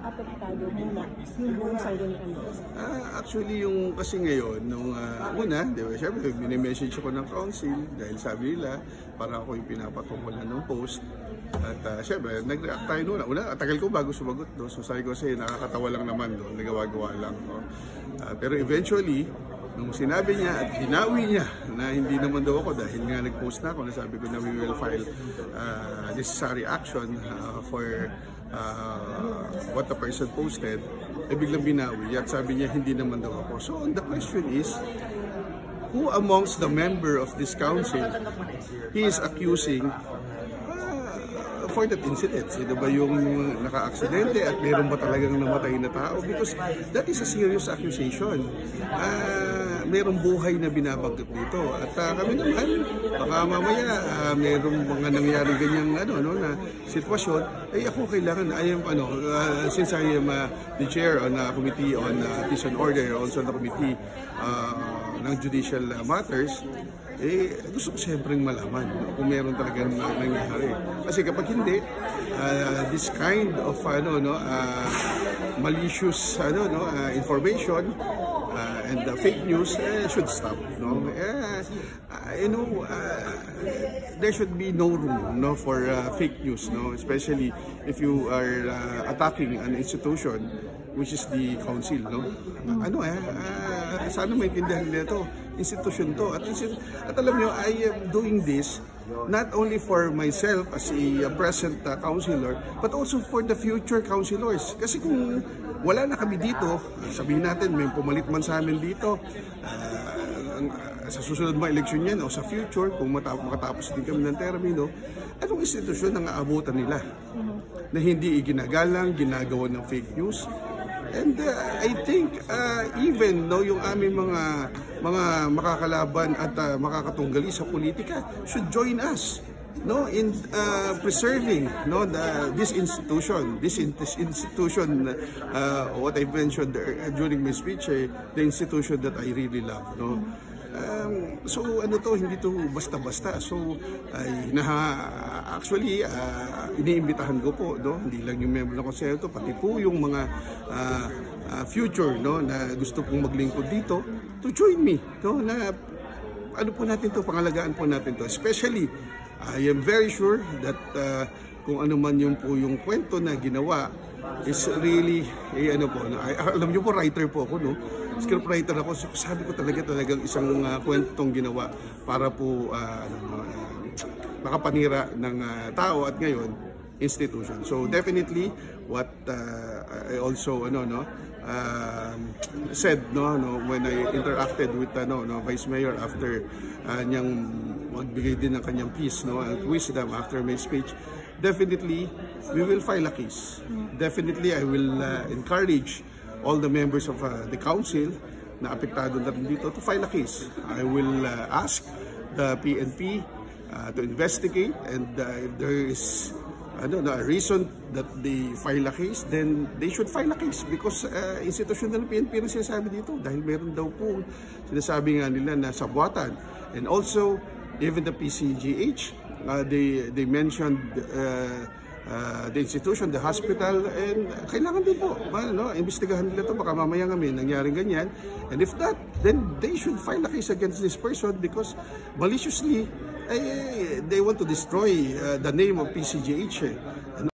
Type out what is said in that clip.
apektado muna yung buong Sangguniang Norte? Actually, yung kasi ngayon, nung una, di ba, syempre, mini-message ako ng council dahil sabi nila, para ako yung pinapatungkulan ng post. At syempre, nag-react tayo noon. Una, tagal ko bago sumagot. No? So sabi ko kasi, nakakatawa lang naman doon, nagawa-gawa lang. No? Pero eventually, nung sinabi niya at hinawi niya na hindi naman daw ako dahil nga nag-post na ako, nasabi ko na we will file necessary action for what the person posted, biglang binawi at sabi niya hindi naman daw ako. So the question is, who amongst the member of this council he is accusing for that incident? Sino ba yung naka-aksidente at meron ba talagang namatay na tao? Because that is a serious accusation. Merong buhay na binabanggit dito. At kami naman, baka mamaya merong mga nangyari ganyang na sitwasyon, ay ako kailangan, since I am the chair on the Committee on Peace and Order, also on the Committee ng Judicial Matters, gusto ko siyempre malaman kung meron talagang nangyari. Kasi kapag hindi, this kind of malicious information and fake news should stop. No? There should be no room for fake news, no? Especially if you are attacking an institution which is the council. No? Sana maintindihan nila ito. Institution to. At alam nyo, I am doing this not only for myself as a present councilor, but also for the future councilors. Kasi kung wala na kami dito, sabihin natin may pumalit man sa amin dito, sa susunod mga eleksyon yan o sa future, kung makatapos din kami ng termino, anong institusyon ang aabutan nila na hindi iginagalang, ginagawa ng fake news? And I think even yung aming mga makakalaban at makakatunggali sa politika should join us, no, in preserving, no, this institution, what I mentioned during my speech, the institution that I really love, no. So hindi to basta-basta. So actually iniimbitahan ko po, no, hindi lang yung member ng konseho to, pati po yung mga future, no, na gusto pong maglingkod dito to join me, no, na po natin to, pangalagaan po natin to. Especially I am very sure that kung ano man yung kwento na ginawa is really alam niyo po, writer po ako, no, scriptwriter ako, so sabi ko talagang isang kwentong ginawa para po makapanira ng tao at ngayon institution. So definitely what I also said, when I interacted with Vice Mayor after niyang magbigay din ng kanyang peace, and wisdom after my speech, definitely we will file a case. Definitely I will encourage all the members of the council na apektado na dito to file a case. I will ask the PNP to investigate, and if there is a reason that they file a case, then they should file a case because institution ng PNP rin sinasabi dito dahil meron daw po sinasabi nga nila na sabwatan. And also even the PCGH, they mentioned the institution, the hospital, and kailangan din po imbestigahan nila ito, baka mamaya nga may nangyaring ganyan, and if not, then they should file a case against this person because maliciously they want to destroy the name of PCGH.